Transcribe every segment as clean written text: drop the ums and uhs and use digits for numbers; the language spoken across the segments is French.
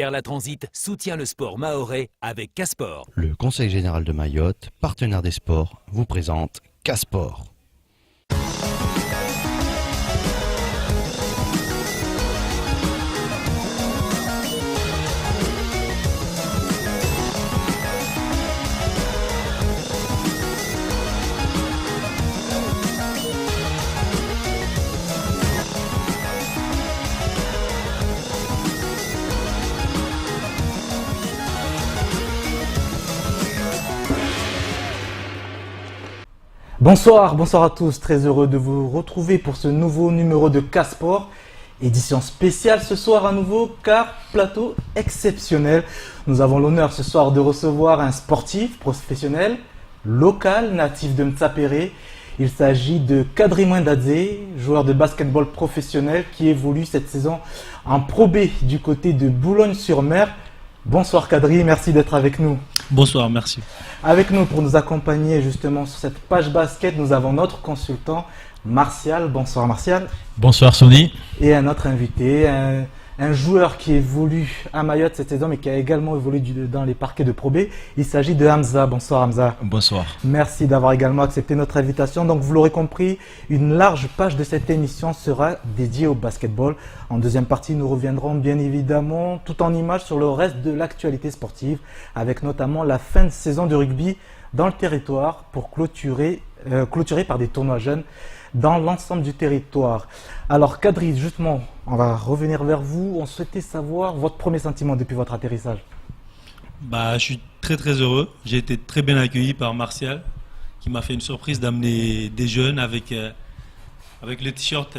Perla Transit soutient le sport mahorais avec Casport. Le Conseil général de Mayotte, partenaire des sports, vous présente Casport. Bonsoir à tous, très heureux de vous retrouver pour ce nouveau numéro de Casport, édition spéciale ce soir à nouveau car plateau exceptionnel. Nous avons l'honneur ce soir de recevoir un sportif professionnel, local, natif de Mtsapéré. Il s'agit de Kadri Mwendadze, joueur de basketball professionnel qui évolue cette saison en Pro B du côté de Boulogne-sur-Mer. Bonsoir Kadri, merci d'être avec nous. Bonsoir, merci. Avec nous pour nous accompagner justement sur cette page basket, nous avons notre consultant Martial. Bonsoir Martial. Bonsoir Sony. Et un autre invité, un joueur qui évolue à Mayotte cette saison mais qui a également évolué dans les parquets de Pro B. Il s'agit de Hamza. Bonsoir Hamza. Bonsoir. Merci d'avoir également accepté notre invitation. Donc vous l'aurez compris, une large page de cette émission sera dédiée au basketball. En deuxième partie, nous reviendrons bien évidemment tout en images sur le reste de l'actualité sportive, avec notamment la fin de saison de rugby dans le territoire pour clôturer par des tournois jeunes dans l'ensemble du territoire. Alors Kadri, justement, on va revenir vers vous. On souhaitait savoir votre premier sentiment depuis votre atterrissage. Je suis très heureux. J'ai été très bien accueilli par Martial, qui m'a fait une surprise d'amener des jeunes avec le t-shirt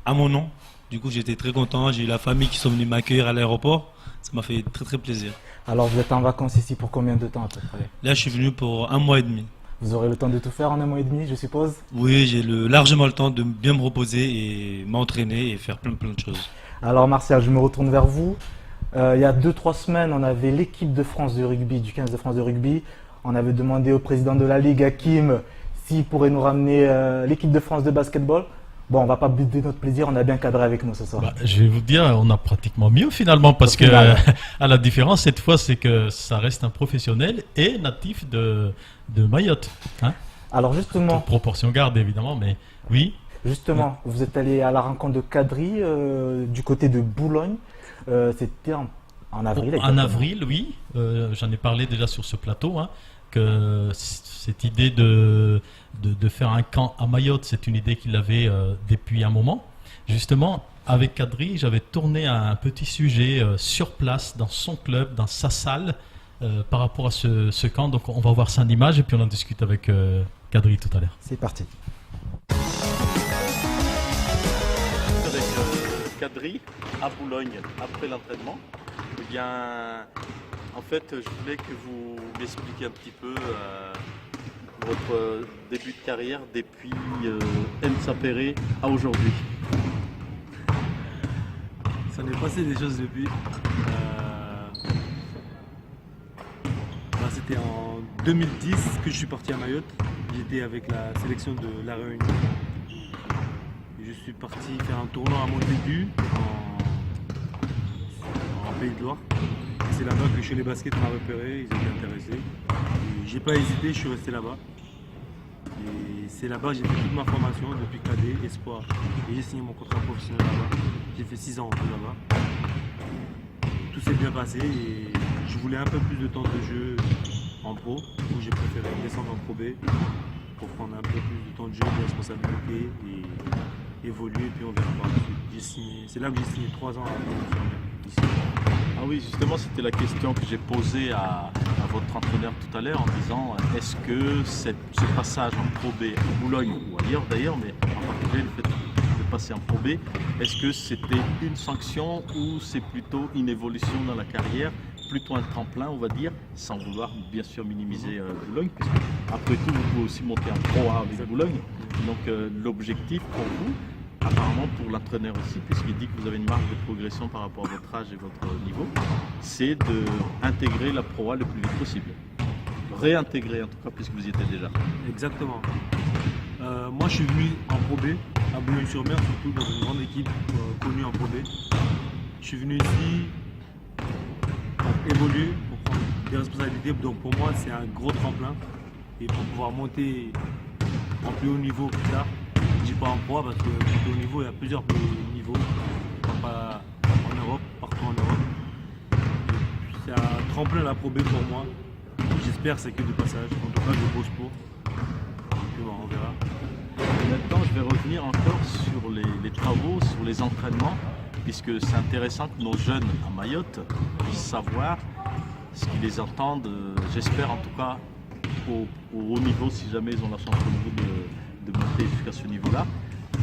à mon nom. Du coup, j'étais très content. J'ai eu la famille qui sont venus m'accueillir à l'aéroport. Ça m'a fait très plaisir. Alors, vous êtes en vacances ici pour combien de temps à peu près? Là, je suis venu pour 1 mois et demi. Vous aurez le temps de tout faire en 1 mois et demi, je suppose? Oui, j'ai largement le temps de bien me reposer et m'entraîner et faire plein de choses. Alors Martial, je me retourne vers vous. Il y a 2-3 semaines, on avait l'équipe de France de rugby, du 15 de France de rugby. On avait demandé au président de la Ligue, Hakim, s'il pourrait nous ramener l'équipe de France de basketball. Bon, on va pas buter notre plaisir, on a bien cadré avec nous ce soir. Je vais vous dire, on a pratiquement mieux finalement parce que à la différence cette fois, c'est que ça reste un professionnel et natif de Mayotte. Hein. Alors justement, toute proportion garde évidemment, mais oui. Justement, vous êtes allé à la rencontre de Kadri du côté de Boulogne. C'était en avril. En avril, oui. J'en ai parlé déjà sur ce plateau. Que cette idée de faire un camp à Mayotte, c'est une idée qu'il avait depuis un moment. Justement, avec Kadri, j'avais tourné un petit sujet sur place, dans son club, dans sa salle, par rapport à ce camp. Donc on va voir ça en image et puis on en discute avec Kadri tout à l'heure. C'est parti. Avec Kadri à Boulogne après l'entraînement, eh bien, en fait, je voulais que vous m'expliquiez un petit peu votre début de carrière depuis Mtsapéré à aujourd'hui. Ça m'est passé des choses depuis. C'était en 2010 que je suis parti à Mayotte. J'étais avec la sélection de La Réunion. Je suis parti faire un tournoi à Montaigu en Pays de Loire. C'est là-bas que Chez les Baskets m'a repéré, ils étaient intéressés. J'ai pas hésité, je suis resté là-bas. Et c'est là-bas que j'ai fait toute ma formation depuis cadet, espoir. Et j'ai signé mon contrat professionnel là-bas. J'ai fait 6 ans en tout là-bas. Tout s'est bien passé et je voulais un peu plus de temps de jeu en pro, où j'ai préféré descendre en Pro B pour prendre un peu plus de temps de jeu, de responsabilité et évoluer, puis on verra par la suite. C'est là que j'ai signé 3 ans à ici. Ah oui, justement, c'était la question que j'ai posée à votre entraîneur tout à l'heure en disant est-ce que ce passage en Pro B à Boulogne ou ailleurs d'ailleurs, mais en particulier le fait de passer en Pro B, est-ce que c'était une sanction ou c'est plutôt une évolution dans la carrière, plutôt un tremplin on va dire, sans vouloir bien sûr minimiser Boulogne, puisque après tout vous pouvez aussi monter en Pro A avec Boulogne, donc l'objectif pour vous, apparemment pour l'entraîneur aussi, puisqu'il dit que vous avez une marge de progression par rapport à votre âge et votre niveau, c'est d'intégrer la Pro A le plus vite possible. Réintégrer en tout cas, puisque vous y étiez déjà. Exactement. Moi je suis venu en Pro B, à Boulogne-sur-Mer, surtout dans une grande équipe connue en Pro B. Je suis venu ici évoluer, pour prendre des responsabilités. Donc pour moi, c'est un gros tremplin. Et pour pouvoir monter en plus haut niveau plus tard, je dis pas en proie parce que plus haut niveau, il y a plusieurs niveaux. Pas en Europe, partout en Europe. C'est un tremplin la Pro B pour moi. J'espère que c'est que du passage. En tout cas, je bosse pour. Et bon, on verra. Maintenant, je vais revenir encore sur les travaux, sur les entraînements, puisque c'est intéressant que nos jeunes à Mayotte puissent savoir ce qu'ils les entendent, j'espère en tout cas, au haut niveau, si jamais ils ont la chance de monter jusqu'à ce niveau-là.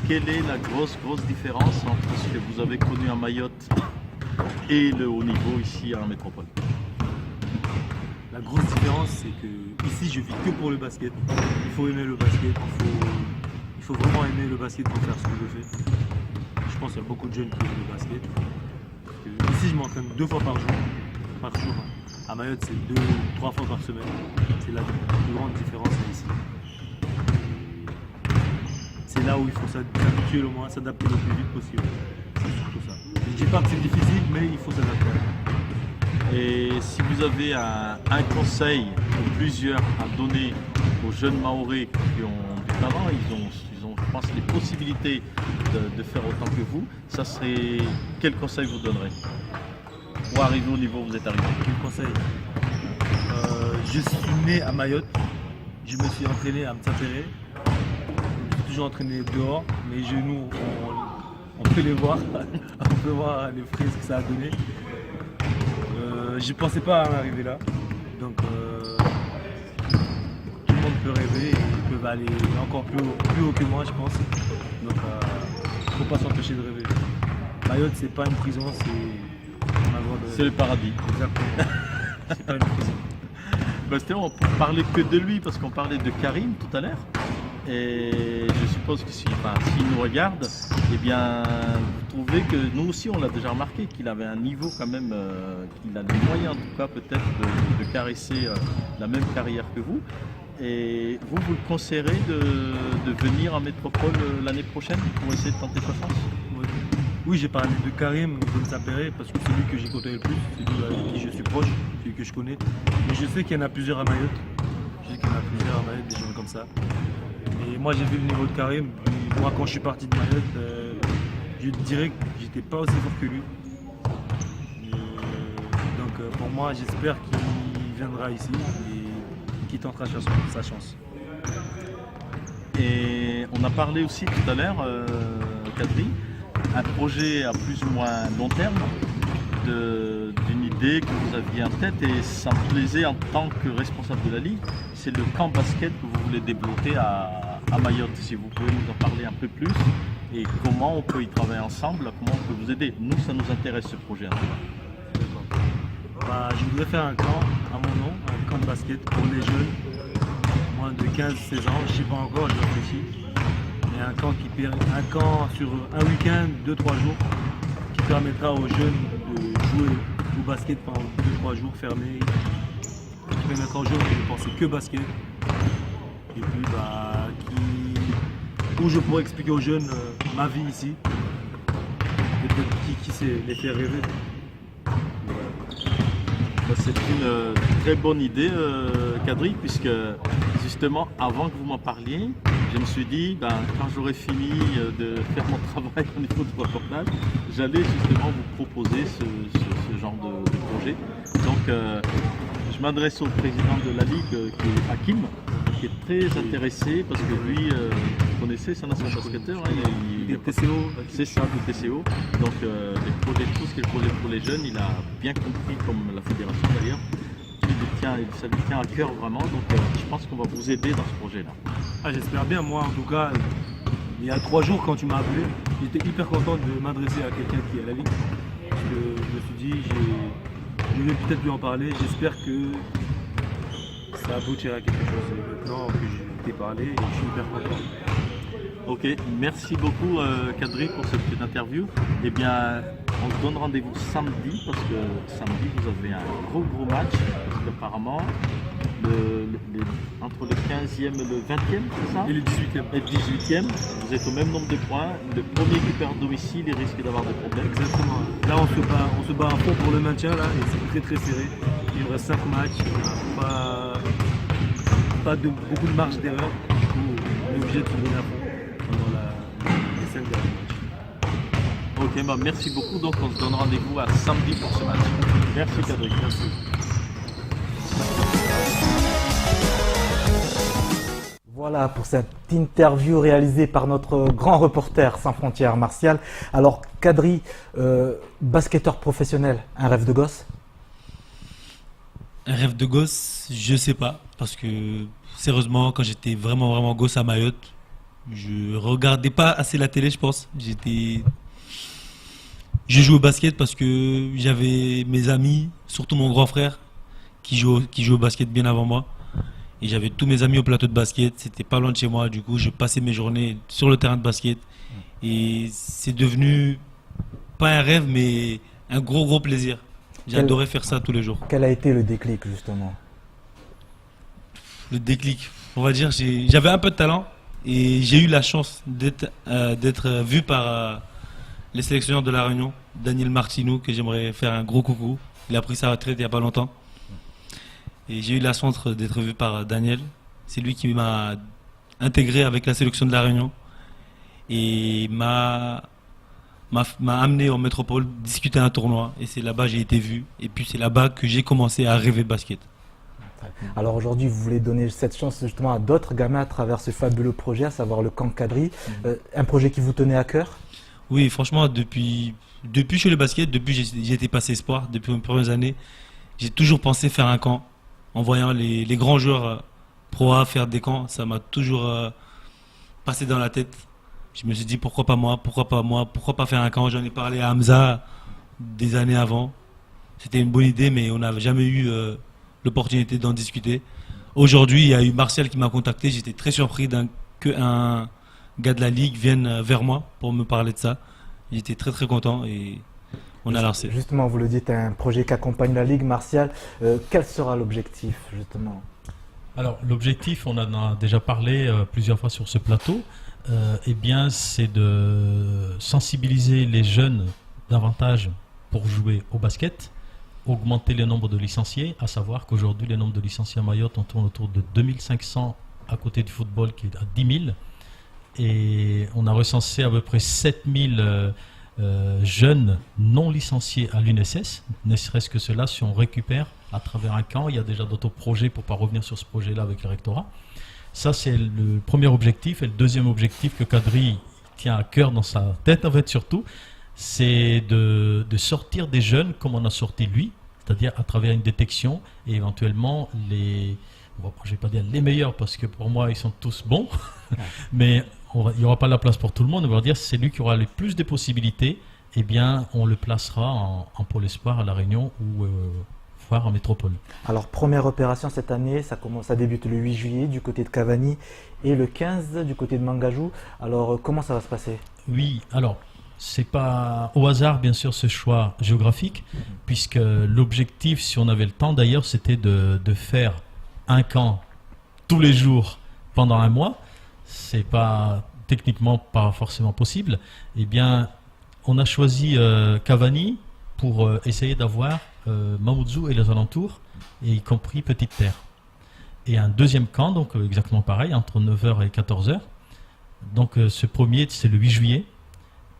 Quelle est la grosse différence entre ce que vous avez connu à Mayotte et le haut niveau ici à Métropole? La grosse différence, c'est que ici, je vis que pour le basket. Il faut aimer le basket, il faut vraiment aimer le basket pour faire ce que je fais. Je pense qu'il y a beaucoup de jeunes qui aiment le basket. Ici, je m'entraîne 2 fois par jour. À Mayotte, c'est 2 ou 3 fois par semaine. C'est la plus grande différence ici. C'est là où il faut s'habituer le moins, s'adapter le plus vite possible. C'est surtout ça. Je ne dis pas que c'est difficile, mais il faut s'adapter. Et si vous avez un conseil ou plusieurs à donner aux jeunes Mahorais qui ont du talent, ils ont, je pense, les possibilités de faire autant que vous, ça serait quel conseil vous donnerez pour arriver au niveau où vous êtes arrivé? Quel conseil? Je suis né à Mayotte, je me suis entraîné à Mtsapéré. Je suis toujours entraîné dehors, mes genoux, on peut les voir, on peut voir les frises que ça a donné. Je ne pensais pas en arriver là, donc tout le monde peut rêver, ils peuvent aller encore plus haut que moi, je pense. Donc il ne faut pas s'empêcher de rêver. Mayotte, c'est pas une prison, c'est le paradis. Exactement. C'est pas une prison. Bastien, on ne parlait que de lui parce qu'on parlait de Karim tout à l'heure. Et je suppose que s'il nous regarde, eh bien, vous trouvez que nous aussi, on l'a déjà remarqué, qu'il avait un niveau quand même, qu'il a des moyens en tout cas peut-être de caresser la même carrière que vous. Et vous le conseillerez de venir en métropole l'année prochaine pour essayer de tenter sa chance? Oui, j'ai parlé de Karim de Mtsapéré parce que c'est lui que j'ai côtoyé le plus, c'est lui avec qui je suis proche, celui que je connais. Mais je sais qu'il y en a plusieurs à Mayotte. Je sais qu'il y en a plusieurs à Mayotte, des gens comme ça. Et moi j'ai vu le niveau de Karim. Et moi quand je suis parti de Mayotte, je dirais que j'étais pas aussi fort que lui. Donc pour moi j'espère qu'il viendra ici et qu'il tentera sa chance. Et on a parlé aussi tout à l'heure, Kadri, un projet à plus ou moins long terme d'une idée que vous aviez en tête, et ça me plaisait en tant que responsable de la Ligue, c'est le camp basket que vous voulez développer à Mayotte. Si vous pouvez nous en parler un peu plus et comment on peut y travailler ensemble, comment on peut vous aider. Nous, ça nous intéresse ce projet. Je voudrais faire un camp à mon nom, un camp de basket pour les jeunes, moins de 15-16 ans, je ne sais pas encore, je réfléchis. Mais un camp sur un week-end, 2-3 jours, qui permettra aux jeunes de jouer au basket pendant 2-3 jours fermés, qui permettra aux jeunes de penser que basket. Et puis où je pourrais expliquer aux jeunes ma vie ici, et peut-être qui sait les faire rêver. C'est une très bonne idée, Kadri, puisque justement, avant que vous m'en parliez, je me suis dit, quand j'aurai fini de faire mon travail au niveau de reportage, j'allais justement vous proposer ce genre de projet. Donc, je m'adresse au président de la Ligue, qui est Hakim, qui est très intéressé, parce que lui, vous connaissez, c'est un ancien basketteur, il est TCO, c'est ça, le TCO. Donc, les projets, tout ce qui est le projet pour les jeunes, il a bien compris, comme la fédération d'ailleurs, ça lui tient à cœur vraiment. Donc, je pense qu'on va vous aider dans ce projet-là. J'espère bien. Moi, en tout cas, il y a 3 jours, quand tu m'as appelé, j'étais hyper content de m'adresser à quelqu'un qui est à la Ligue. Parce que je me suis dit, je vais peut-être lui en parler. J'espère que ça aboutira à quelque chose. Et maintenant que je t'ai parlé, je suis hyper content. Ok, merci beaucoup Kadri pour cette petite interview. Eh bien, on se donne rendez-vous samedi, parce que samedi vous avez un gros match, parce qu'apparemment entre le 15e et le 20e, c'est ça? Et le 18e. Et le 18e, vous êtes au même nombre de points. Le premier qui perd domicile, il risque d'avoir des problèmes. Exactement. Là, on se bat à fond pour le maintien là, et c'est très très serré. Il nous reste 5 matchs, on n'a beaucoup de marge d'erreur. Du coup, on est obligé de se donner à fond pendant les 5 derniers matchs. Ok, bah merci beaucoup. Donc on se donne rendez-vous à samedi pour ce match. Merci Kadri. Merci. Voilà pour cette interview réalisée par notre grand reporter sans frontières, Martial. Alors, Kadri, basketteur professionnel, un rêve de gosse? Un rêve de gosse, je sais pas. Parce que, sérieusement, quand j'étais vraiment gosse à Mayotte, je regardais pas assez la télé, je pense. Je jouais au basket parce que j'avais mes amis, surtout mon grand frère, qui joue au basket bien avant moi. Et j'avais tous mes amis au plateau de basket, c'était pas loin de chez moi, du coup je passais mes journées sur le terrain de basket. Et c'est devenu, pas un rêve, mais un gros plaisir. J'adorais faire ça tous les jours. Quel a été le déclic justement? Le déclic, on va dire, j'avais un peu de talent et j'ai eu la chance d'être vu par les sélectionneurs de La Réunion, Daniel Martineau, que j'aimerais faire un gros coucou. Il a pris sa retraite il n'y a pas longtemps. Et j'ai eu la chance d'être vu par Daniel. C'est lui qui m'a intégré avec la sélection de La Réunion et m'a amené en métropole discuter un tournoi. Et c'est là-bas que j'ai été vu. Et puis c'est là-bas que j'ai commencé à rêver basket. Alors aujourd'hui, vous voulez donner cette chance justement à d'autres gamins à travers ce fabuleux projet, à savoir le camp Kadri. Un projet qui vous tenait à cœur? Oui, franchement, depuis que je fais le basket, depuis que j'ai été passé espoir, depuis mes premières années, j'ai toujours pensé faire un camp. En voyant les grands joueurs Pro A faire des camps, ça m'a toujours passé dans la tête. Je me suis dit pourquoi pas moi, pourquoi pas faire un camp. J'en ai parlé à Hamza des années avant. C'était une bonne idée, mais on n'avait jamais eu l'opportunité d'en discuter. Aujourd'hui, il y a eu Martial qui m'a contacté. J'étais très surpris qu'un gars de la Ligue vienne vers moi pour me parler de ça. J'étais très content et on a lancé. Justement, vous le dites, un projet qui accompagne la Ligue. Martial, quel sera l'objectif justement? Alors l'objectif, on en a déjà parlé plusieurs fois sur ce plateau, eh bien c'est de sensibiliser les jeunes davantage pour jouer au basket, augmenter le nombre de licenciés, à savoir qu'aujourd'hui le nombre de licenciés à Mayotte, on tourne autour de 2500 à côté du football qui est à 10 000 et on a recensé à peu près 7000 jeunes non licenciés à l'UNSS, ne serait-ce que cela si on récupère à travers un camp. Il y a déjà d'autres projets pour ne pas revenir sur ce projet-là avec le rectorat. Ça, c'est le premier objectif. Et le deuxième objectif que Kadri tient à cœur dans sa tête, en fait, surtout, c'est de sortir des jeunes comme on a sorti lui, c'est-à-dire à travers une détection et éventuellement je ne vais pas dire les meilleurs parce que pour moi, ils sont tous bons, mais il n'y aura pas la place pour tout le monde. On va dire c'est lui qui aura le plus de possibilités, eh bien, on le placera en pôle espoir à La Réunion ou voire en métropole. Alors, première opération cette année, ça débute le 8 juillet du côté de Cavani et le 15 du côté de Mangajou. Alors, comment ça va se passer? Oui, alors, c'est pas au hasard, bien sûr, ce choix géographique, puisque l'objectif, si on avait le temps d'ailleurs, c'était de faire un camp tous les jours pendant un mois. C'est pas techniquement pas forcément possible. Eh bien, on a choisi Cavani pour essayer d'avoir Mamoudzou et les alentours, et y compris Petite Terre. Et un deuxième camp, donc exactement pareil, entre 9h et 14h. Donc ce premier, c'est le 8 juillet.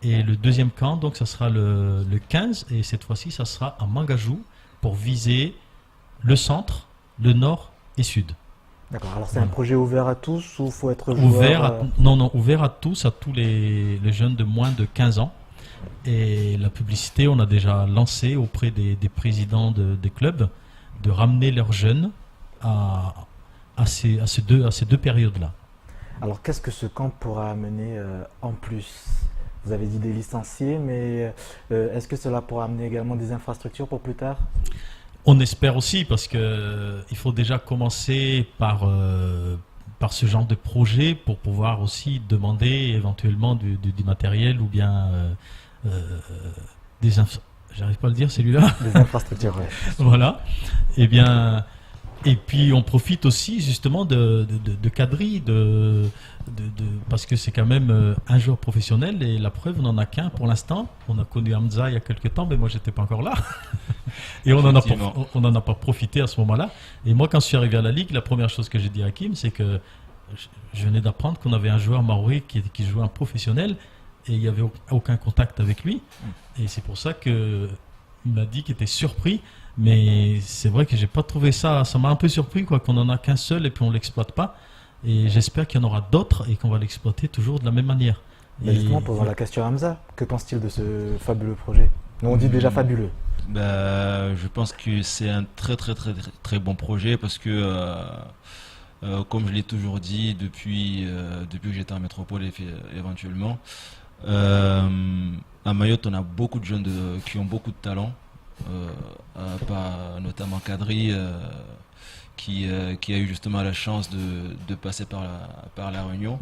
Et le deuxième camp, donc ça sera le 15, et cette fois-ci, ça sera à Mangajou pour viser le centre, le nord et sud. D'accord, alors c'est un projet ouvert à tous ou il faut être joueur Non, ouvert à tous les jeunes de moins de 15 ans. Et la publicité, on a déjà lancé auprès des présidents des clubs de ramener leurs jeunes à ces deux périodes-là. Alors qu'est-ce que ce camp pourra amener en plus? Vous avez dit des licenciés, mais est-ce que cela pourra amener également des infrastructures pour plus tard? On espère aussi, parce qu'il faut déjà commencer par ce genre de projet pour pouvoir aussi demander éventuellement du matériel ou bien j'arrive pas à le dire celui-là. Des infrastructures, oui. Voilà. Eh bien, Et puis on profite aussi justement de Kadri, parce que c'est quand même un joueur professionnel et la preuve, on n'en a qu'un pour l'instant. On a connu Hamza il y a quelques temps, mais moi j'étais pas encore là. Et on n'en a pas profité à ce moment-là. Et moi quand je suis arrivé à la Ligue, la première chose que j'ai dit à Hakim, c'est que je venais d'apprendre qu'on avait un joueur maorais qui jouait un professionnel et il n'y avait aucun contact avec lui. Et c'est pour ça qu'il m'a dit qu'il était surpris. Mais c'est vrai que j'ai pas trouvé ça, ça m'a un peu surpris quoi, qu'on en a qu'un seul et puis on l'exploite pas. Et j'espère qu'il y en aura d'autres et qu'on va l'exploiter toujours de la même manière. Mais justement, posons la question à Hamza, que pense-t-il de ce fabuleux projet? Nous on dit déjà fabuleux. Je pense que c'est un très bon projet parce que comme je l'ai toujours dit depuis que j'étais en métropole éventuellement, à Mayotte on a beaucoup de jeunes qui ont beaucoup de talent. Notamment Kadri qui a eu justement la chance de passer par la Réunion.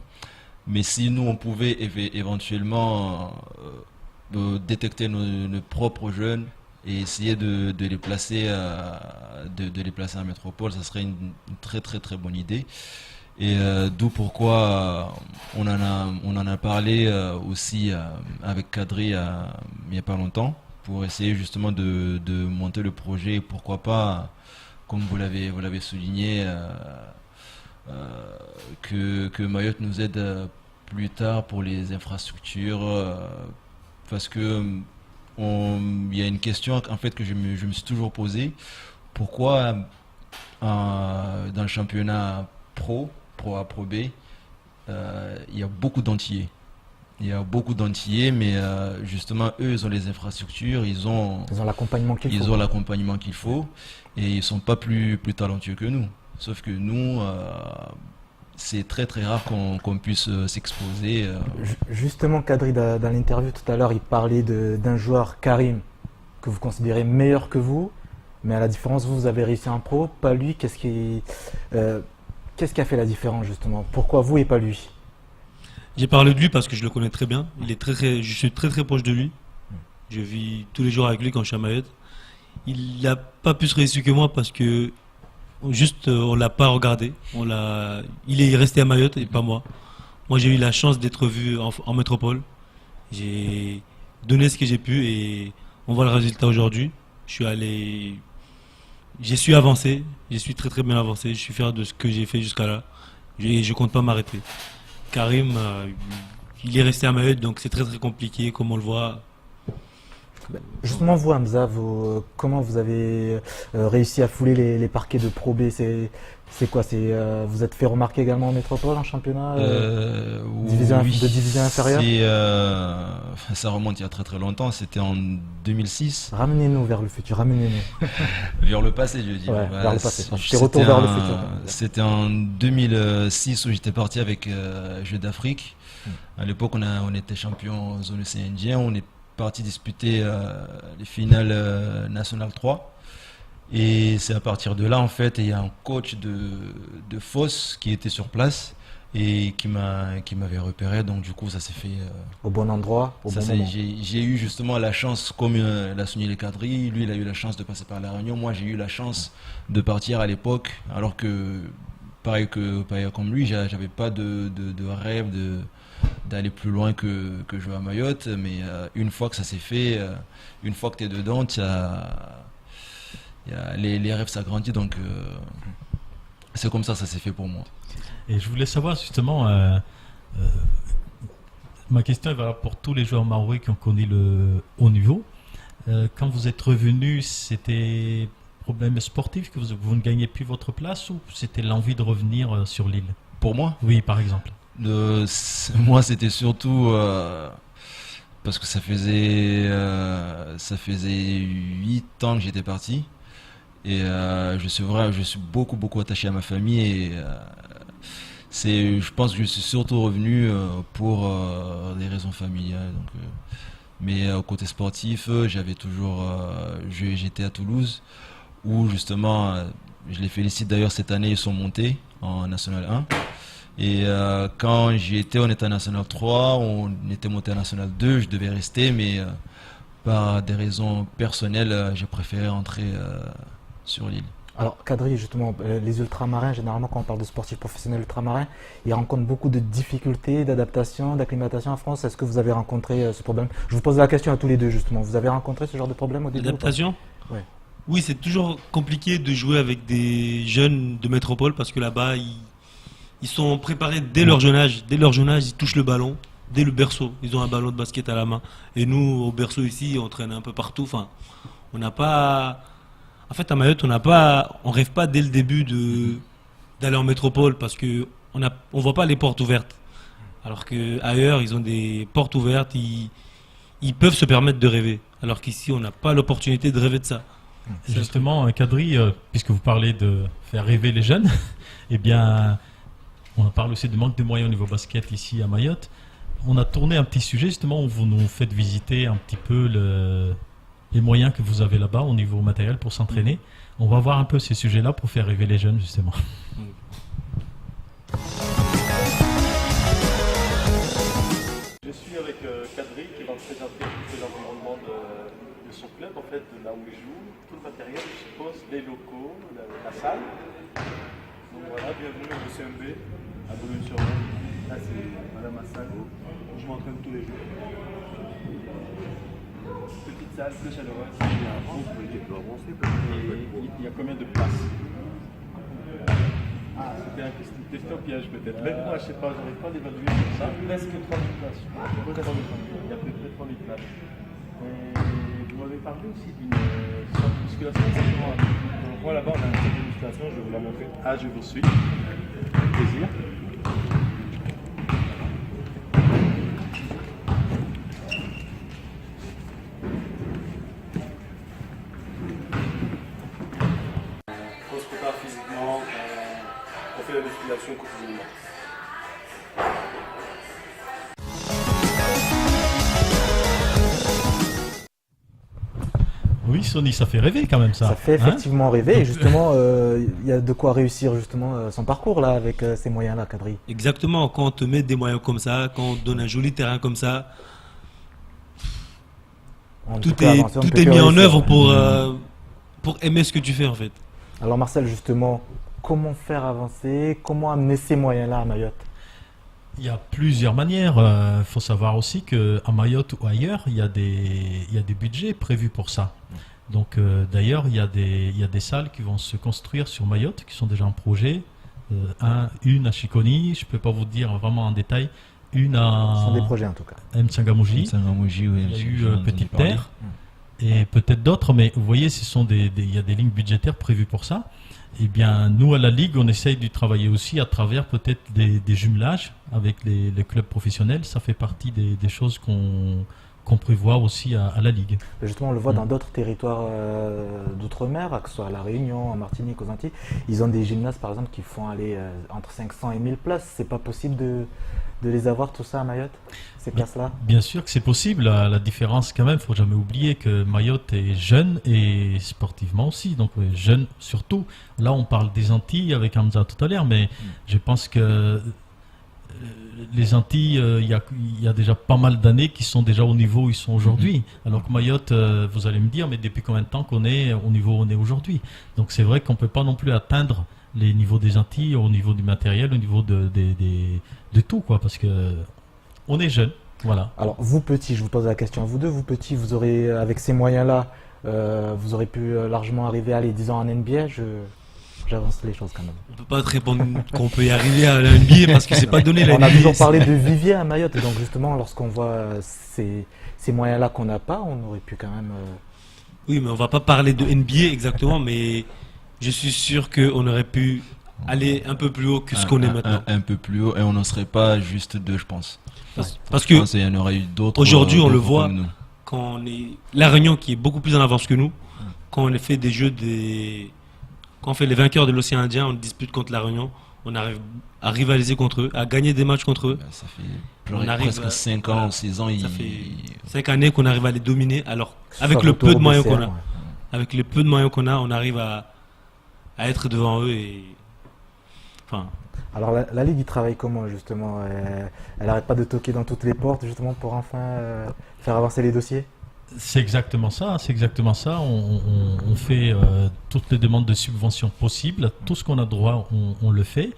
Mais si nous on pouvait éventuellement détecter nos propres jeunes et essayer de les placer en métropole, ça serait une très bonne idée. Et d'où pourquoi on en a parlé aussi avec Kadri il n'y a pas longtemps, pour essayer justement de monter le projet, et pourquoi pas, comme vous l'avez souligné, que Mayotte nous aide plus tard pour les infrastructures, parce que il y a une question en fait que je me suis toujours posée: pourquoi dans le championnat Pro A, Pro B, il y a beaucoup d'Antillais? Il y a beaucoup d'Antillais, mais justement, eux, ils ont les infrastructures, ils ont l'accompagnement qu'il faut. Ils ont l'accompagnement qu'il faut, et ils ne sont pas plus talentueux que nous. Sauf que nous, c'est très rare qu'on puisse s'exposer. Justement, Kadri, dans l'interview tout à l'heure, il parlait d'un joueur, Karim, que vous considérez meilleur que vous, mais à la différence, vous avez réussi en pro, pas lui. Qu'est-ce qui a fait la différence, justement? Pourquoi vous et pas lui? J'ai parlé de lui parce que je le connais très bien. Je suis très proche de lui. Je vis tous les jours avec lui quand je suis à Mayotte. Il n'a pas plus réussi que moi parce que juste on l'a pas regardé. Il est resté à Mayotte et pas moi. Moi j'ai eu la chance d'être vu en métropole. J'ai donné ce que j'ai pu et on voit le résultat aujourd'hui. J'ai su avancer. Je suis très bien avancé. Je suis fier de ce que j'ai fait jusqu'à là. Et je compte pas m'arrêter. Karim, il est resté à Mayotte, donc c'est très compliqué, comme on le voit. Justement, vous, Hamza, comment vous avez réussi à fouler les parquets de Pro B? C'est quoi? Vous êtes fait remarquer également en métropole, en championnat de division inférieure? Ça remonte il y a très longtemps, c'était en 2006. Ramenez-nous vers le futur, ramenez-nous. Vers le passé, je veux dire. Ouais, vers le passé. Retour vers le futur. C'était en 2006 où j'étais parti avec Jeux d'Afrique. À l'époque, on était champion zone océan Indien. On est parti disputer les finales nationales 3. Et c'est à partir de là, en fait, il y a un coach de Foss qui était sur place et qui m'avait repéré. Donc du coup, ça s'est fait au bon endroit, au bon moment. J'ai eu justement la chance, comme l'a souligné Kadri, lui il a eu la chance de passer par la Réunion. Moi j'ai eu la chance de partir à l'époque, alors que pareil comme lui, j'avais pas de rêve d'aller plus loin que jouer à Mayotte. Mais une fois que ça s'est fait, une fois que tu es dedans, les rêves s'agrandissent. Donc c'est comme ça s'est fait pour moi. Et je voulais savoir justement, ma question va pour tous les joueurs maorais qui ont connu le haut niveau. Quand vous êtes revenu, c'était problème sportif que vous ne gagnez plus votre place, ou c'était l'envie de revenir sur l'île? Pour moi? Oui, par exemple. Moi, c'était surtout parce que ça faisait 8 ans que j'étais parti. Et je suis beaucoup attaché à ma famille, et je pense que je suis surtout revenu pour des raisons familiales. Donc, mais côté sportif, j'étais à Toulouse, où justement, je les félicite d'ailleurs, cette année ils sont montés en National 1. Et quand j'y étais, on était en National 3, on était monté en National 2, je devais rester, mais par des raisons personnelles, j'ai préféré rentrer sur l'île. Alors, Kadri, justement, les ultramarins, généralement, quand on parle de sportifs professionnels ultramarins, ils rencontrent beaucoup de difficultés d'adaptation, d'acclimatation en France. Est-ce que vous avez rencontré ce problème? Je vous pose la question à tous les deux, justement. Vous avez rencontré ce genre de problème au début ou pas? L'adaptation? Ouais. Oui, c'est toujours compliqué de jouer avec des jeunes de métropole parce que là-bas, ils sont préparés dès leur jeune âge. Dès leur jeune âge, ils touchent le ballon. Dès le berceau, ils ont un ballon de basket à la main. Et nous, au berceau ici, on traîne un peu partout. Enfin, on n'a pas... En fait, à Mayotte, on rêve pas dès le début d'aller en métropole parce que on voit pas les portes ouvertes. Alors que ailleurs, ils ont des portes ouvertes, ils peuvent se permettre de rêver. Alors qu'ici, on n'a pas l'opportunité de rêver de ça. Justement, Kadri, puisque vous parlez de faire rêver les jeunes, eh bien, on parle aussi du manque de moyens au niveau basket ici à Mayotte. On a tourné un petit sujet justement où vous nous faites visiter un petit peu les moyens que vous avez là-bas au niveau matériel pour s'entraîner. On va voir un peu ces sujets-là pour faire rêver les jeunes justement. Je suis avec Kadri qui va me présenter un peu l'environnement de son club, en fait, de là où il joue, tout le matériel, je suppose, les locaux, la salle. Donc voilà, bienvenue au CMB à Boulogne-sur-Mer. Là, c'est Madame Assal, où je m'entraîne tous les jours. Petite salle, très chaleureuse. Il y a combien de places? Ah, c'était une question piège peut-être. Même moi, je sais pas, j'arrive pas à l'évaluer comme ça. Presque 30 places. Il y a à peu près 30 places. Et vous m'avez parlé aussi d'une sorte de musculation. Donc moi là-bas, on a une sorte de musculation, je vais vous la montrer. Ah, je vous suis. Avec plaisir. On se prépare physiquement, on fait la musculation quotidiennement. Oui, Sony, ça fait rêver quand même ça. Ça fait Hein? effectivement rêver. Et justement, il y a de quoi réussir justement son parcours là avec ces moyens-là, Kadri. Exactement, quand on te met des moyens comme ça, quand on te donne un joli terrain comme ça, On ne tout peut que avancer, on ne tout peut est que mis en réussir. œuvre pour aimer ce que tu fais en fait. Alors Marcel, justement, comment faire avancer, comment amener ces moyens-là à Mayotte? Il y a plusieurs manières. Il faut savoir aussi qu'à Mayotte ou ailleurs, il y a des budgets prévus pour ça. Donc d'ailleurs, il y a des salles qui vont se construire sur Mayotte, qui sont déjà en projet. Une à Chiconi, je ne peux pas vous dire vraiment en détail. Une Ce sont des à projets en tout cas. M'Tsangamouji. Saint-Gamouji, oui. Il y a eu j'en ai entendu Petite parler. Terre et peut-être d'autres, mais vous voyez, il y a des lignes budgétaires prévues pour ça. Eh bien, nous, à la Ligue, on essaye de travailler aussi à travers peut-être des jumelages avec les clubs professionnels. Ça fait partie des choses qu'on prévoit aussi à la Ligue. Justement, on le voit dans d'autres territoires d'outre-mer, que ce soit à La Réunion, en Martinique, aux Antilles. Ils ont des gymnases, par exemple, qui font aller entre 500 et 1000 places. C'est pas possible de les avoir, tout ça, à Mayotte, ces places-là? Bien sûr que c'est possible. La différence, quand même, il ne faut jamais oublier que Mayotte est jeune et sportivement aussi. Donc, jeune surtout. Là, on parle des Antilles avec Hamza tout à l'heure, mais je pense que les Antilles, il y a déjà pas mal d'années qui sont déjà au niveau où ils sont aujourd'hui. Alors que Mayotte, vous allez me dire, mais depuis combien de temps qu'on est au niveau où on est aujourd'hui? Donc, c'est vrai qu'on ne peut pas non plus atteindre les niveaux des Antilles au niveau du matériel, au niveau de tout, quoi, parce que on est jeune, voilà. Alors, vous petits, je vous pose la question à vous deux. Vous petits, vous aurez, avec ces moyens-là, vous aurez pu largement arriver, allez, disons en NBA. J'avance les choses quand même. On peut pas te répondre qu'on peut y arriver à la NBA parce que c'est pas donné la On a NBA. toujours parlé de vivier à Mayotte, donc justement, lorsqu'on voit ces moyens-là qu'on n'a pas, on aurait pu quand même... Oui, mais on va pas parler de NBA exactement, mais je suis sûr qu'on aurait pu aller un peu plus haut que ce qu'on est maintenant. Un peu plus haut, et on n'en serait pas juste deux, je pense. Parce Je que pense qu'il y en aurait eu d'autres. aujourd'hui, on le d'autres voit, comme nous. quand on est La Réunion qui est beaucoup plus en avance que nous, quand on fait des jeux quand on fait les vainqueurs de l'océan Indien, on dispute contre La Réunion, on arrive à rivaliser contre eux, à gagner des matchs contre eux. Ben, ça fait On arrive presque 5 ans, voilà. 6 ans. Ça fait 5 années qu'on arrive à les dominer. Alors, soit avec le retour peu de au moyens BCR, qu'on a, ouais. avec les peu de moyens qu'on a, on arrive à être devant eux et enfin. Alors la Ligue, il travaille comment justement? Elle n'arrête pas de toquer dans toutes les portes justement pour enfin faire avancer les dossiers? C'est exactement ça, c'est exactement ça. On fait toutes les demandes de subventions possibles, tout ce qu'on a droit, on le fait,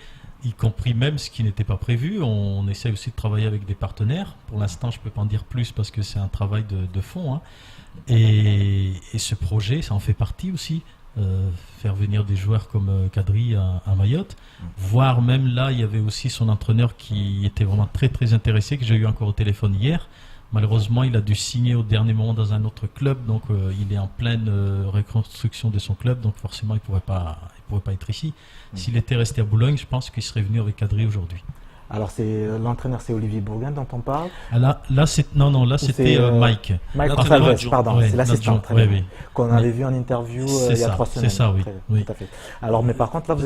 y compris même ce qui n'était pas prévu. On essaie aussi de travailler avec des partenaires. Pour l'instant, je ne peux pas en dire plus parce que c'est un travail de fond, hein. Et ce projet, ça en fait partie aussi. Faire venir des joueurs comme Kadri à Mayotte, voire même là, il y avait aussi son entraîneur qui était vraiment très très intéressé, que j'ai eu encore au téléphone hier. Malheureusement, il a dû signer au dernier moment dans un autre club, donc il est en pleine reconstruction de son club, donc forcément il pourrait pas être ici. S'il était resté à Boulogne, je pense qu'il serait venu avec Kadri aujourd'hui. Alors l'entraîneur, c'est Olivier Bourguin dont on parle. Ah, là c'était Mike. Mike L'entraîneur Gonçalves, adjoint. pardon, Ouais, c'est l'assistant, l'adjoint, très bien, oui. qu'on avait vu en interview il y a 3 semaines. C'est ça, oui. Très bien, Oui. tout à fait. Alors, mais par contre, là, vous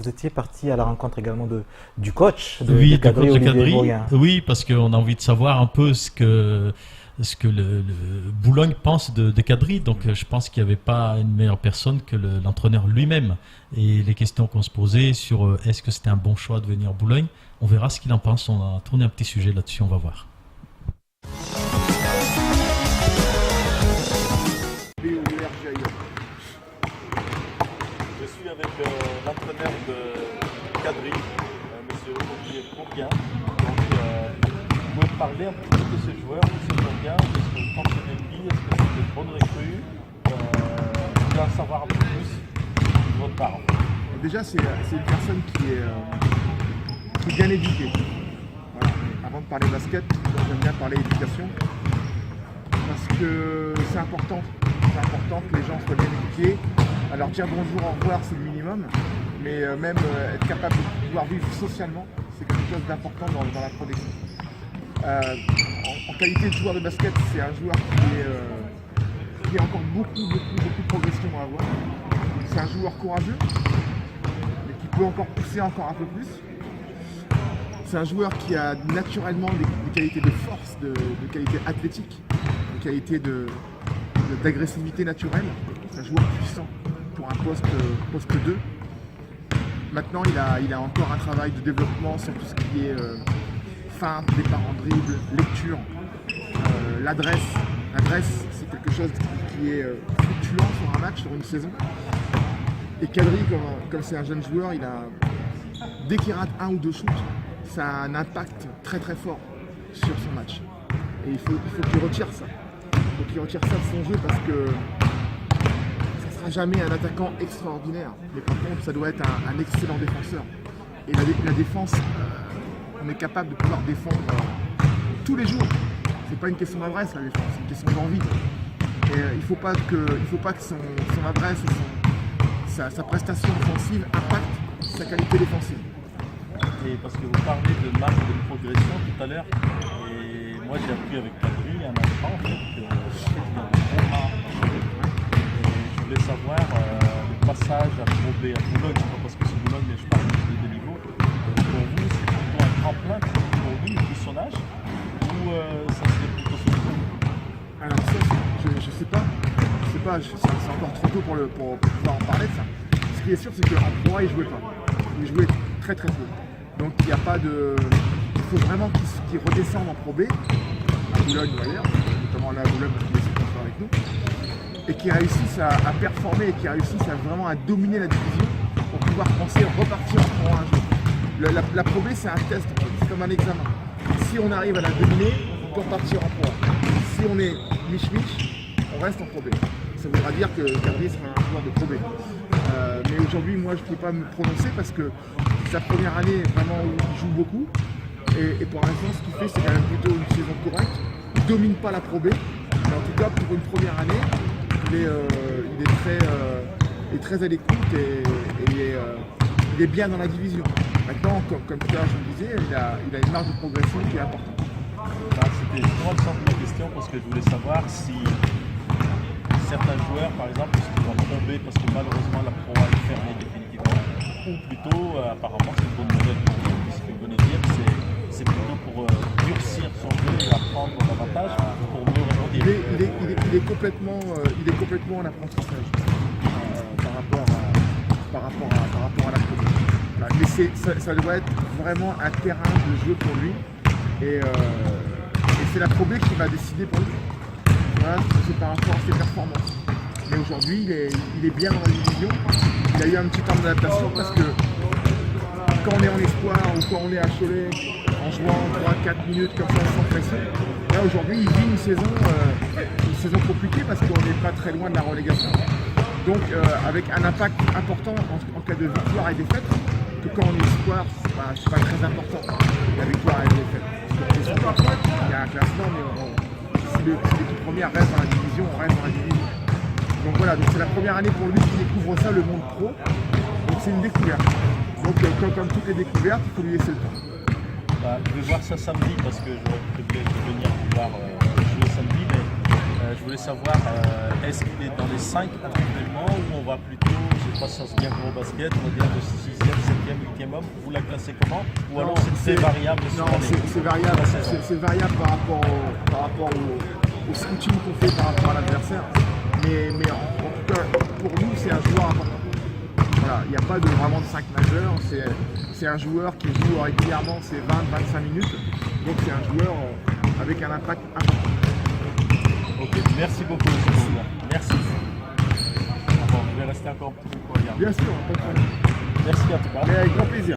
étiez parti à la rencontre également du coach de Oui, Kadri, de Olivier Kadri. Bourguin. Oui, parce qu'on a envie de savoir un peu ce que le Boulogne pense de Kadri. Donc je pense qu'il n'y avait pas une meilleure personne que l'entraîneur lui-même. Et les questions qu'on se posait sur est-ce que c'était un bon choix de venir à Boulogne, on verra ce qu'il en pense. On a tourné un petit sujet là-dessus, on va voir. Je suis avec l'entraîneur de Kadri, monsieur Olivier Bourguin. Donc, vous pouvez me parler un petit peu de ce joueur, de ce Bourguin, est-ce que vous pensez de lui, est-ce que c'est une bonne recrue, je voulais en savoir un peu plus de votre part. Déjà, c'est une personne qui est bien éduquée. Voilà. Avant de parler basket, j'aime bien parler éducation. Parce que c'est important. C'est important que les gens soient bien éduqués. Alors dire bonjour, au revoir, c'est le minimum. Mais même être capable de pouvoir vivre socialement, c'est quelque chose d'important dans la protection. En qualité de joueur de basket, c'est un joueur qui a encore beaucoup de progression à avoir. C'est un joueur courageux, mais qui peut encore pousser encore un peu plus. C'est un joueur qui a naturellement des qualités de force, de qualités athlétiques, des qualités d'agressivité naturelle. C'est un joueur puissant pour un poste 2. Maintenant, il a encore un travail de développement sur tout ce qui est feinte, départ en dribble, lecture, l'adresse. L'adresse, c'est quelque chose qui est fluctuant sur un match, sur une saison. Et Kadri, comme c'est un jeune joueur, dès qu'il rate 1 ou 2 shoots, ça a un impact très très fort sur son match. Et il faut qu'il retire ça. Il faut qu'il retire ça de son jeu parce que ça ne sera jamais un attaquant extraordinaire. Mais par contre, ça doit être un excellent défenseur. Et la défense, on est capable de pouvoir défendre tous les jours. C'est pas une question d'adresse la défense, c'est une question d'envie. Et il ne faut pas que son adresse et sa prestation offensive impacte sa qualité défensive. Et parce que vous parlez de marge de progression tout à l'heure, et moi j'ai appris avec Kadri un enfant en fait, qu'il y a des gros marges. Et je voulais savoir le passage à Pro B à Boulogne, pas parce que c'est Boulogne, mais je parle de niveau. Pour vous, c'est plutôt un tremplin pour lui, vu son âge, ou ça serait plutôt sur le coup? Alors ça, je sais pas. C'est encore trop tôt pour pouvoir en parler de ça. Ce qui est sûr, c'est qu'en Pro A, il jouait pas. Il jouait très très peu. Donc il n'y a pas de. Il faut vraiment qu'il redescende en Pro B, à Boulogne ou ailleurs, notamment là à Boulogne parce qu'il est sponsor avec nous, et qui réussisse à performer et qui réussisse vraiment à dominer la division pour pouvoir penser repartir en Pro A un jour. La Pro B, c'est un test, c'est comme un examen. Si on arrive à la dominer, on peut repartir en Pro A. Si on est mich-mich, on reste en Pro B. Ça voudra dire que Kadri sera un joueur de Pro B. Mais aujourd'hui, moi, je ne peux pas me prononcer parce que sa première année, vraiment, où il joue beaucoup. Et pour l'instant, ce qu'il fait, c'est quand même plutôt une saison correcte. Il ne domine pas la Pro B. Mais en tout cas, pour une première année, il est très à l'écoute et il est bien dans la division. Maintenant, comme tout à l'heure, je le disais, il a une marge de progression qui est importante. C'était justement le centre de ma question parce que je voulais savoir si certains joueurs, par exemple, qui vont tomber parce que malheureusement la Pro A est fermée définitivement, ou plutôt, apparemment, c'est une bonne nouvelle pour lui, puisque vous venez de dire que c'est plutôt pour durcir son jeu et apprendre davantage pour mieux rebondir. Il est complètement en apprentissage par rapport à la Pro B. Voilà. Mais ça doit être vraiment un terrain de jeu pour lui et c'est la Pro B qui va décider pour lui. Voilà, c'est par rapport à ses performances. Mais aujourd'hui, il est bien dans la division. Il a eu un petit temps d'adaptation parce que quand on est en espoir ou quand on est à Cholet, en jouant 3-4 minutes comme ça sans pression, là aujourd'hui, il vit une saison compliquée parce qu'on n'est pas très loin de la relégation. Donc avec un impact important en cas de victoire et défaite, que quand on est espoir, c'est pas très important, la victoire et la défaite. Il y a un classement, mais si l'équipe première reste dans la division, on reste dans la division. Donc voilà, donc c'est la première année pour lui qui découvre ça, le monde pro. Donc c'est une découverte. Donc comme toutes les découvertes, il faut lui laisser le temps. Je vais voir ça samedi parce que j'aurais préféré venir voir jouer samedi, mais je voulais savoir est-ce qu'il est dans les 5 actuellement ou on va plutôt, je sais pas si ça se vient au basket, on va dire de 6e, 7e, 8e homme, vous la classez comment? Ou alors c'est variable? Non, c'est variable, c'est variable par rapport au scouting qu'on fait par rapport à l'adversaire. Mais en tout cas, pour nous, c'est un joueur important. Voilà, il n'y a pas vraiment de 5 majeurs, c'est un joueur qui joue régulièrement ses 20-25 minutes, donc c'est un joueur avec un impact important. Ok, merci beaucoup, merci. Bon, je vais rester encore un petit peu pour regarder. Bien sûr, pas de problème. Merci en tout cas. Mais avec grand plaisir.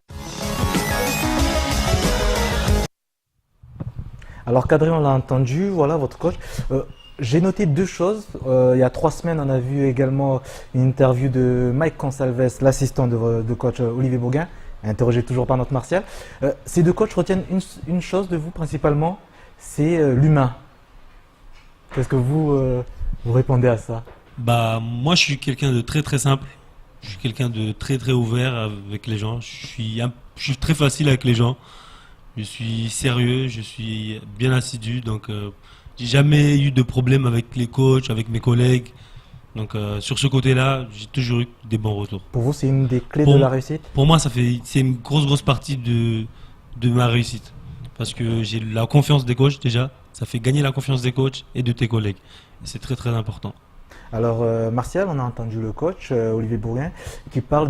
Alors Kadri, on l'a entendu, voilà votre coach. J'ai noté deux choses. Il y a 3 semaines, on a vu également une interview de Mike Consalves, l'assistant de coach Olivier Bourguin, interrogé toujours par notre Martial. Ces deux coachs retiennent une chose de vous principalement, c'est l'humain. Qu'est-ce que vous répondez à ça? Moi, je suis quelqu'un de très très simple. Je suis quelqu'un de très très ouvert avec les gens. Je suis très facile avec les gens. Je suis sérieux, je suis bien assidu, donc j'ai jamais eu de problème avec les coachs, avec mes collègues. Donc sur ce côté-là, j'ai toujours eu des bons retours. Pour vous, c'est une des clés de la réussite? Pour moi, c'est une grosse partie de ma réussite. Parce que j'ai la confiance des coachs déjà. Ça fait gagner la confiance des coachs et de tes collègues. C'est très très important. Alors Martial, on a entendu le coach Olivier Bourguin qui parle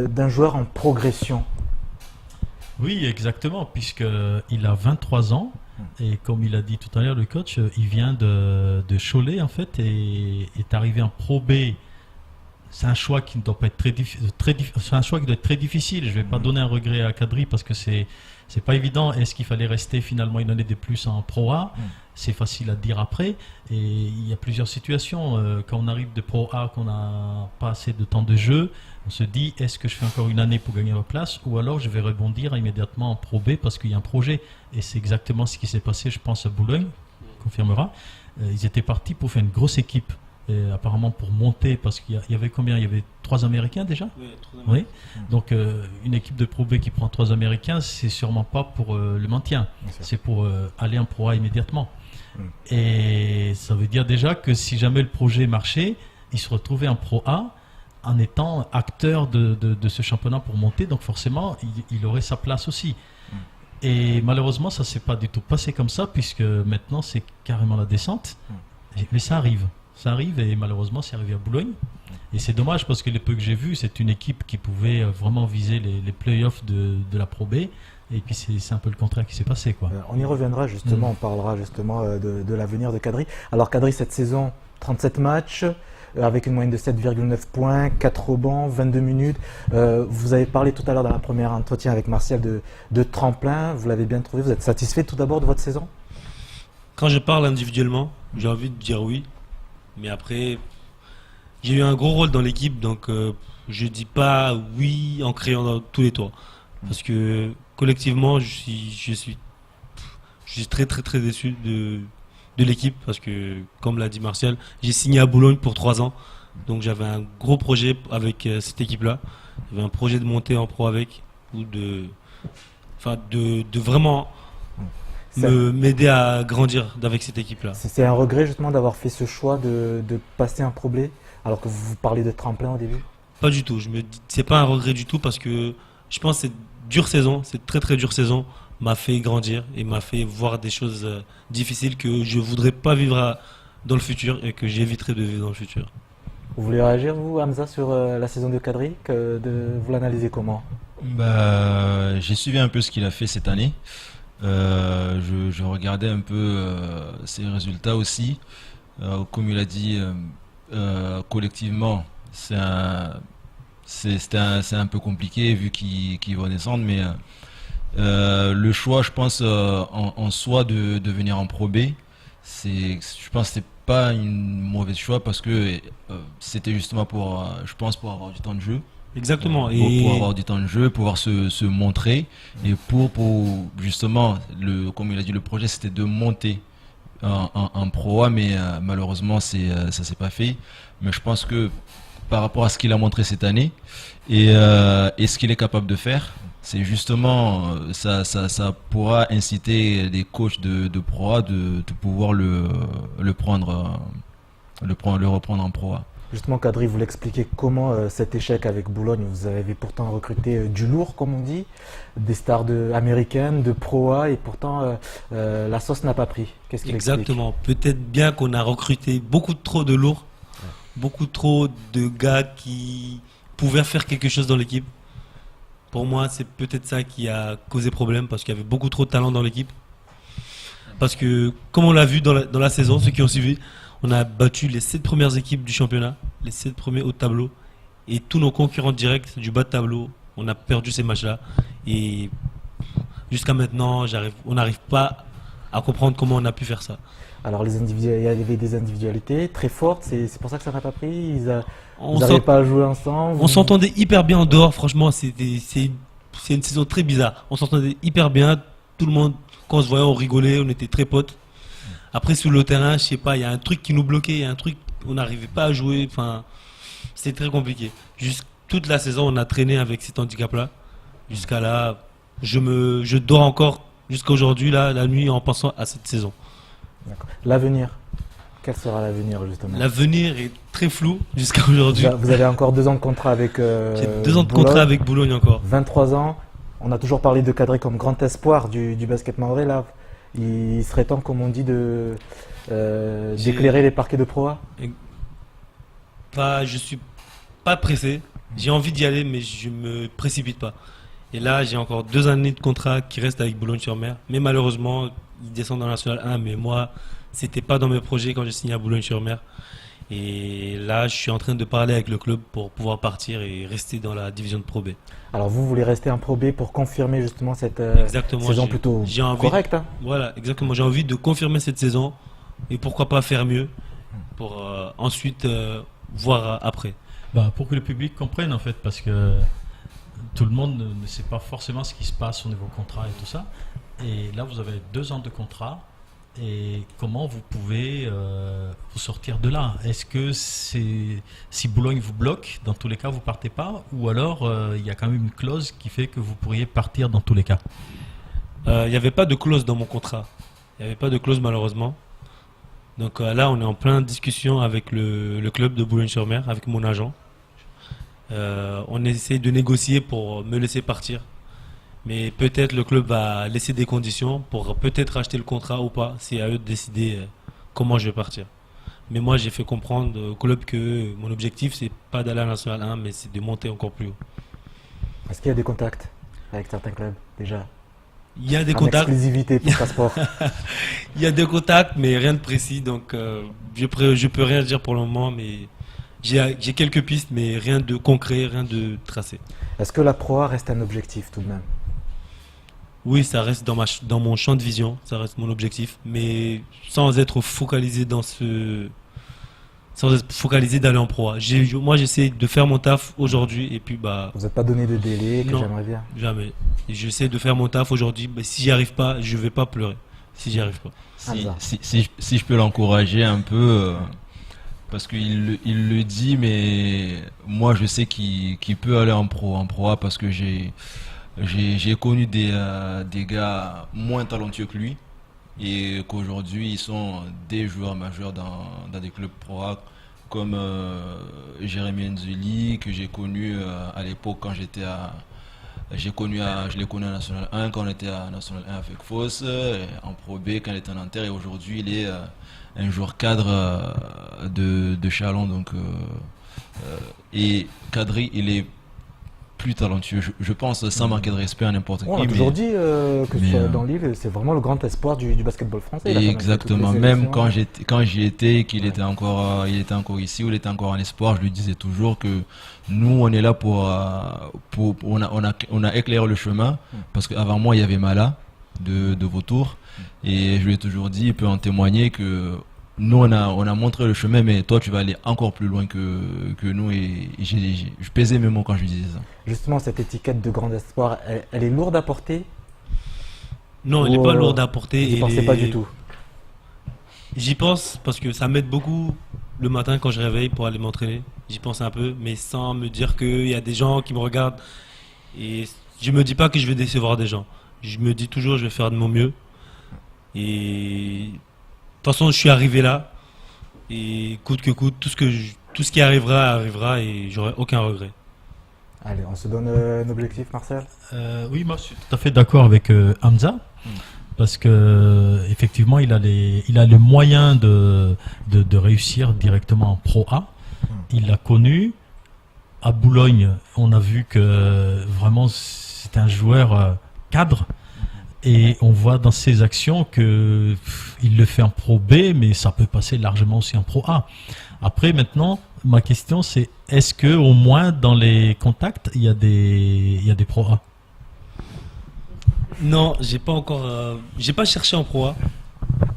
d'un joueur en progression. Oui, exactement, puisqu'il a 23 ans et comme il a dit tout à l'heure le coach, il vient de Cholet en fait et est arrivé en Pro B. C'est un choix qui ne doit pas être c'est un choix qui doit être très difficile. Je ne vais pas donner un regret à Kadri parce que c'est pas évident. Est-ce qu'il fallait rester finalement une année de plus en Pro A? C'est facile à dire après. Et il y a plusieurs situations. Quand on arrive de Pro A, qu'on n'a pas assez de temps de jeu, on se dit est-ce que je fais encore une année pour gagner ma place ou alors je vais rebondir immédiatement en Pro B parce qu'il y a un projet. Et c'est exactement ce qui s'est passé, je pense, à Boulogne, confirmera. Ils étaient partis pour faire une grosse équipe. Et apparemment pour monter, parce qu'il y avait combien? Il y avait 3 Américains déjà? Oui, 3 Américains. Oui. Donc une équipe de Pro B qui prend 3 Américains, c'est sûrement pas pour le maintien, c'est pour aller en Pro A immédiatement. Et ça veut dire déjà que si jamais le projet marchait, il se retrouvait en Pro A en étant acteur de ce championnat pour monter, donc forcément il aurait sa place aussi. Et malheureusement ça s'est pas du tout passé comme ça, puisque maintenant c'est carrément la descente, mais ça arrive. Ça arrive et malheureusement c'est arrivé à Boulogne. Et c'est dommage parce que les peu que j'ai vus, c'est une équipe qui pouvait vraiment viser les playoffs de la Pro B. Et puis c'est un peu le contraire qui s'est passé, quoi. On y reviendra justement, on parlera justement de l'avenir de Kadri. Alors Kadri, cette saison, 37 matchs, avec une moyenne de 7,9 points, 4 rebonds, 22 minutes. Vous avez parlé tout à l'heure dans la première entretien avec Martial de tremplin. Vous l'avez bien trouvé. Vous êtes satisfait tout d'abord de votre saison? Quand je parle individuellement, j'ai envie de dire oui. Mais après, j'ai eu un gros rôle dans l'équipe, donc je dis pas oui en créant dans tous les toits. Parce que collectivement, je suis très très très déçu de l'équipe, parce que comme l'a dit Martial, j'ai signé à Boulogne pour 3 ans. Donc j'avais un gros projet avec cette équipe-là. J'avais un projet de monter en pro avec, ou de vraiment m'aider à grandir avec cette équipe-là. C'est un regret justement d'avoir fait ce choix de passer un Pro B, alors que vous parlez de tremplin au début? Pas du tout, c'est pas un regret du tout, parce que je pense que cette dure saison, cette très très dure saison m'a fait grandir et m'a fait voir des choses difficiles que je voudrais pas vivre dans le futur et que j'éviterai de vivre dans le futur. Vous voulez réagir, vous, Hamza, sur la saison de Kadri? Vous l'analysez comment? J'ai suivi un peu ce qu'il a fait cette année. Je regardais un peu ses résultats aussi. Comme il a dit, collectivement, c'est un peu compliqué vu qu'ils vont descendre, mais le choix, je pense, en soi de venir en Pro B, je pense que c'est pas une mauvaise choix parce que c'était justement je pense, pour avoir du temps de jeu. Exactement. Pour avoir du temps de jeu, pouvoir se montrer et pour justement, comme il a dit, le projet c'était de monter en Pro A, mais malheureusement ça s'est pas fait. Mais je pense que par rapport à ce qu'il a montré cette année et ce qu'il est capable de faire, c'est justement ça pourra inciter les coachs de Pro A de pouvoir le reprendre en Pro A. Justement, Kadri, vous l'expliquez comment cet échec avec Boulogne, vous avez pourtant recruté du lourd, comme on dit, des stars américaines, de Pro A, et pourtant la sauce n'a pas pris. Qu'est-ce qu'il explique ? Exactement. Peut-être bien qu'on a recruté beaucoup trop de lourds, beaucoup trop de gars qui pouvaient faire quelque chose dans l'équipe. Pour moi, c'est peut-être ça qui a causé problème, parce qu'il y avait beaucoup trop de talent dans l'équipe. Parce que, comme on l'a vu dans la saison, ceux qui ont suivi, on a battu les 7 premières équipes du championnat, les 7 premiers hauts de tableau. Et tous nos concurrents directs du bas de tableau, on a perdu ces matchs-là. Et jusqu'à maintenant, on n'arrive pas à comprendre comment on a pu faire ça. Alors, il y avait des individualités très fortes, c'est pour ça que ça n'a pas pris. Vous n'arrivez pas à jouer ensemble. On s'entendait hyper bien en dehors, franchement, c'est une saison très bizarre. On s'entendait hyper bien, tout le monde, quand on se voyait, on rigolait, on était très potes. Après, sur le terrain, je sais pas, il y a un truc qui nous bloquait, il y a un truc, on n'arrivait pas à jouer, enfin, c'était très compliqué. Toute la saison, on a traîné avec cet handicap-là. Jusqu'à là, je dors encore jusqu'à aujourd'hui, là, la nuit, en pensant à cette saison. L'avenir, quel sera l'avenir justement ? L'avenir est très flou jusqu'à aujourd'hui. Vous avez encore 2 ans de contrat avec J'ai 2 ans de contrat avec Boulogne encore. 23 ans, on a toujours parlé de Kadri comme grand espoir du basket mahorais là. Il serait temps, comme on dit, d'éclairer les parquets de Pro A. Je suis pas pressé. J'ai envie d'y aller, mais je me précipite pas. Et là, j'ai encore 2 années de contrat qui restent avec Boulogne-sur-Mer. Mais malheureusement, ils descendent dans la Nationale 1. Mais moi, c'était pas dans mes projets quand j'ai signé à Boulogne-sur-Mer. Et là, je suis en train de parler avec le club pour pouvoir partir et rester dans la division de Pro B. Alors vous voulez rester en Pro B pour confirmer justement cette saison plutôt correcte, hein ? Voilà, exactement. J'ai envie de confirmer cette saison et pourquoi pas faire mieux pour ensuite voir après. Pour que le public comprenne en fait, parce que tout le monde ne sait pas forcément ce qui se passe au niveau contrat et tout ça. Et là, vous avez 2 ans de contrat. Et comment vous pouvez vous sortir de là ? Est-ce que si Boulogne vous bloque, dans tous les cas, vous partez pas ? Ou alors, il y a quand même une clause qui fait que vous pourriez partir dans tous les cas ? Il n'y avait pas de clause dans mon contrat. Il n'y avait pas de clause malheureusement. Donc là, on est en pleine discussion avec le club de Boulogne-sur-Mer, avec mon agent. On essaie de négocier pour me laisser partir. Mais peut-être le club va laisser des conditions pour peut-être racheter le contrat ou pas. C'est à eux de décider comment je vais partir. Mais moi, j'ai fait comprendre au club que mon objectif, c'est pas d'aller à la Nationale 1, mais c'est de monter encore plus haut. Est-ce qu'il y a des contacts avec certains clubs déjà ? Il y a des contacts. Exclusivité pour Casport. Il y a des contacts, mais rien de précis. Donc, je peux rien dire pour le moment, mais j'ai quelques pistes, mais rien de concret, rien de tracé. Est-ce que la Pro A reste un objectif tout de même ? Oui, ça reste dans mon champ de vision, ça reste mon objectif, mais sans être focalisé sans être focalisé d'aller en Pro A. Moi, j'essaie de faire mon taf aujourd'hui et puis Vous n'êtes pas donné de délai que j'aimerais bien ? Jamais. Et j'essaie de faire mon taf aujourd'hui. Si j'y arrive pas, je vais pas pleurer. Si j'y arrive pas. Si je peux l'encourager un peu, parce qu'il le dit, mais moi je sais qu'il peut aller en Pro A parce que j'ai connu des gars moins talentueux que lui et qu'aujourd'hui ils sont des joueurs majeurs dans des clubs Pro A comme Jérémy Nzeli que j'ai connu à l'époque quand je l'ai connu à National 1 quand on était à National 1 avec Foss, en Pro B quand il était en Nanterre et aujourd'hui il est un joueur cadre de Chalon et Kadri il est plus talentueux. Je pense, sans manquer de respect à n'importe qui. On a toujours dit que ce mais, soit dans l'île, c'est vraiment le grand espoir du basketball français. Il a quand même fait Exactement. toutes les Même sélections. quand j'y étais, qu'il était encore ici, ou il était encore en espoir, je lui disais toujours que nous, on est là on a éclairé le chemin, parce qu'avant moi, il y avait Mala de Vautour, et je lui ai toujours dit, il peut en témoigner que nous, on a montré le chemin, mais toi, tu vas aller encore plus loin que nous, et je pesais mes mots quand je lui disais ça. Justement, cette étiquette de grand espoir, elle est lourde à porter? Non, elle n'est Ou, pas lourde à porter. Vous ne pensez pas du tout? J'y pense parce que ça m'aide beaucoup le matin quand je réveille pour aller m'entraîner. J'y pense un peu, mais sans me dire qu'il y a des gens qui me regardent. Et je me dis pas que je vais décevoir des gens. Je me dis toujours je vais faire de mon mieux. Et de toute façon, je suis arrivé là. Et coûte que coûte, tout ce qui arrivera et j'aurai aucun regret. Allez, on se donne un objectif, Marcel? Oui, moi je suis tout à fait d'accord avec Hamza. Parce que effectivement, il a les moyens de réussir directement en Pro A. Il l'a connu. À Boulogne, on a vu que vraiment c'est un joueur cadre. Et on voit dans ses actions que il le fait en Pro B, mais ça peut passer largement aussi en Pro A. Après, maintenant, ma question c'est, est-ce que au moins dans les contacts, il y a des Pro A? Non, j'ai pas cherché en Pro A.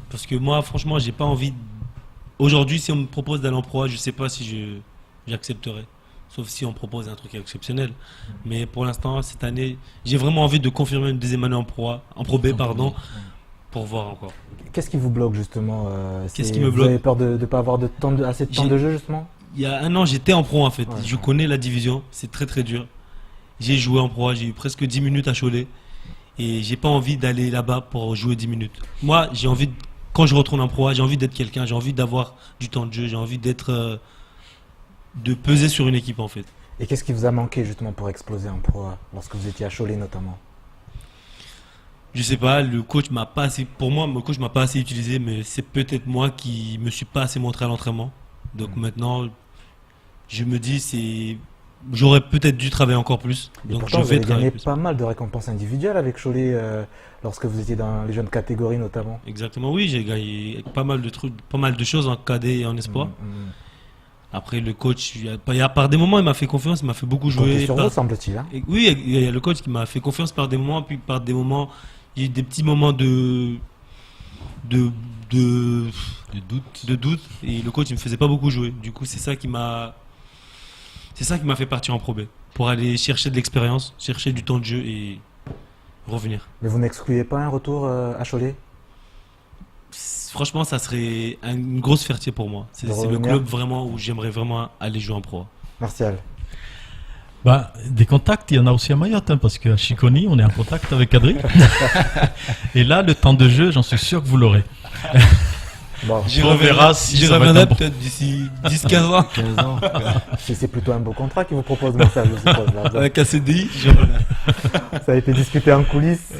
Parce que moi, franchement, j'ai pas envie. Aujourd'hui, si on me propose d'aller en Pro A, je sais pas si j'accepterai. Sauf si on propose un truc exceptionnel. Mais pour l'instant, cette année, j'ai vraiment envie de confirmer une deuxième année en Pro B, pour voir encore. Qu'est-ce qui vous bloque justement? Qu'est-ce qui me Vous bloque? avez peur de ne pas avoir assez de temps de jeu justement? Il y a un an, j'étais en Pro en fait. Ouais. Je connais la division, c'est très très dur. J'ai joué en Pro A, j'ai eu presque 10 minutes à Cholet. Et j'ai pas envie d'aller là-bas pour jouer 10 minutes. Moi, j'ai envie, quand je retourne en Pro A, j'ai envie d'être quelqu'un, j'ai envie d'avoir du temps de jeu, j'ai envie d'être. De peser sur une équipe en fait. Et qu'est-ce qui vous a manqué justement pour exploser en Pro A, lorsque vous étiez à Cholet notamment? Je sais pas, le coach m'a pas assez. Pour moi, le coach m'a pas assez utilisé, mais c'est peut-être moi qui me suis pas assez montré à l'entraînement. Donc maintenant, je me dis j'aurais peut-être dû travailler encore plus. Et Donc pourtant, je vous vais avez gagné travailler plus. pas mal de récompenses individuelles avec Cholet lorsque vous étiez dans les jeunes catégories notamment. Exactement, oui, j'ai gagné pas mal de trucs, pas mal de choses en cadet et en espoir. Après, le coach, par des moments, il m'a fait confiance, il m'a fait beaucoup jouer. Comptez sur vous, semble-t-il. Hein. Oui, il y a le coach qui m'a fait confiance par des moments, puis par des moments, il y a eu des petits moments de doute, et le coach il me faisait pas beaucoup jouer. Du coup, c'est ça qui m'a fait partir en Pro B, pour aller chercher de l'expérience, chercher du temps de jeu et revenir. Mais vous n'excluez pas un retour à Cholet? Franchement, ça serait une grosse fierté pour moi. C'est le club vraiment où j'aimerais vraiment aller jouer en Pro A. Martial. Bah, des contacts, il y en a aussi à Mayotte, hein, parce qu'à Chiconi, on est en contact avec Adrien. Et là, le temps de jeu, j'en suis sûr que vous l'aurez. Bon, J'y On verra si j'y ça va reviendrai être un bon- peut-être d'ici 10-15 ans. 15 ans. c'est plutôt un beau contrat qu'il vous propose, Martial, je suppose. Là. Avec un CDI, j'y reviendrai. Ça a été discuté en coulisses.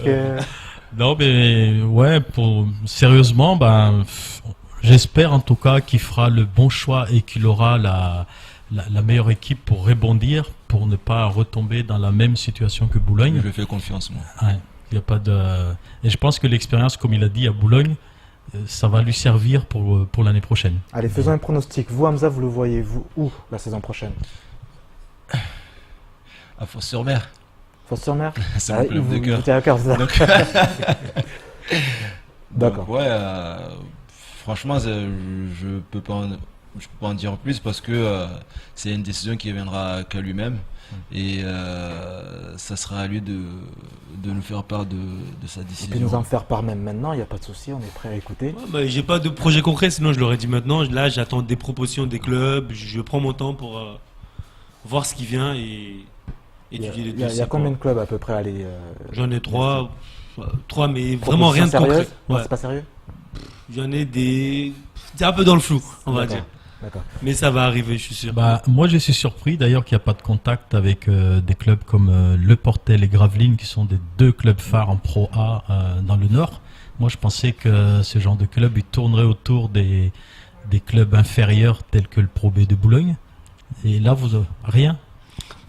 Non, mais ouais, sérieusement, j'espère en tout cas qu'il fera le bon choix et qu'il aura la meilleure équipe pour rebondir, pour ne pas retomber dans la même situation que Boulogne. Je lui fais confiance, moi. Ouais, y a pas de... Et je pense que l'expérience, comme il a dit à Boulogne, ça va lui servir pour l'année prochaine. Allez, faisons un pronostic. Vous, Hamza, vous le voyez, vous, où la saison prochaine? À Fos-sur-Mer. Fos-sur-Mer? C'est mon club de cœur. Vous à cœur, ça. Donc- D'accord. Donc, ouais, franchement, je peux pas en dire plus parce que c'est une décision qui viendra qu'à lui-même et ça sera à lui de nous faire part de sa Il peut décision. nous en faire part même maintenant, il n'y a pas de souci, on est prêt à écouter. Ouais, bah, j'ai pas de projet concret, sinon je l'aurais dit maintenant. Là, j'attends des propositions des clubs. Je prends mon temps pour voir ce qui vient et étudier les Il y a dossiers. combien de clubs à peu près à aller J'en ai trois, mais vraiment rien de concret. sérieuse? Non, Ouais. c'est pas sérieux? J'en ai des. C'est un peu dans le flou, on va D'accord. dire. D'accord. Mais ça va arriver, je suis sûr. Moi, je suis surpris d'ailleurs qu'il n'y a pas de contact avec des clubs comme Le Portel et Gravelines, qui sont des deux clubs phares en Pro A dans le Nord. Moi, je pensais que ce genre de club, il tournerait autour des clubs inférieurs tels que le Pro B de Boulogne. Et là, vous avez rien.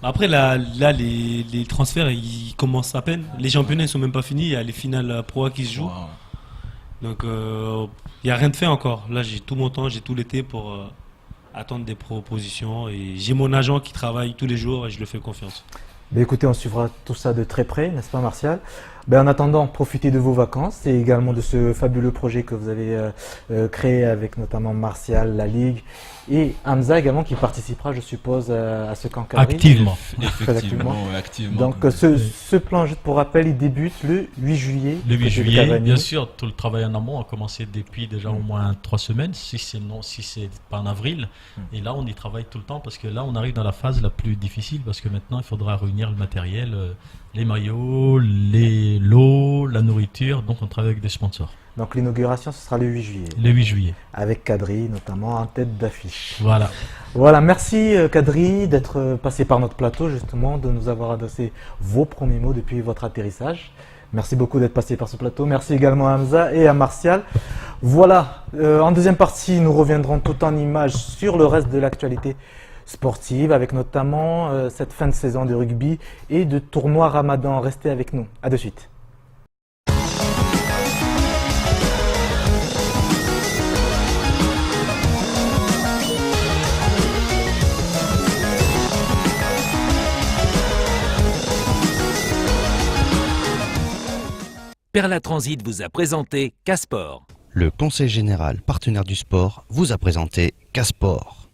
Après, là les transferts, ils commencent à peine. Les championnats, ils sont même pas finis. Il y a les finales Pro A qui se jouent. Wow. Donc, il n'y a rien de fait encore. Là, j'ai tout mon temps, j'ai tout l'été pour attendre des propositions. Et j'ai mon agent qui travaille tous les jours et je le fais confiance. Ben écoutez, on suivra tout ça de très près, n'est-ce pas Martial? Ben en attendant, profitez de vos vacances et également de ce fabuleux projet que vous avez créé avec notamment Martial, la Ligue et Hamza également qui participera, je suppose, à ce camp Kadri. Activement. Effectivement, ouais, activement. Donc ce plan, juste pour rappel, il débute le 8 juillet. Le 8 côté de juillet, Cavani. bien sûr, tout le travail en amont a commencé depuis déjà au moins 3 semaines, si c'est pas en avril. Et là, on y travaille tout le temps parce que là, on arrive dans la phase la plus difficile parce que maintenant, il faudra réunir le matériel, les maillots, l'eau, la nourriture. Donc, on travaille avec des sponsors. Donc l'inauguration, ce sera le 8 juillet. Le 8 juillet. Avec Kadri, notamment en tête d'affiche. Voilà. Voilà, merci Kadri d'être passé par notre plateau, justement, de nous avoir adressé vos premiers mots depuis votre atterrissage. Merci beaucoup d'être passé par ce plateau. Merci également à Hamza et à Martial. Voilà, en deuxième partie, nous reviendrons tout en images sur le reste de l'actualité sportive, avec notamment cette fin de saison de rugby et de tournoi Ramadan. Restez avec nous. À de suite. Perla Transit vous a présenté Casport. Le Conseil général partenaire du sport vous a présenté Casport.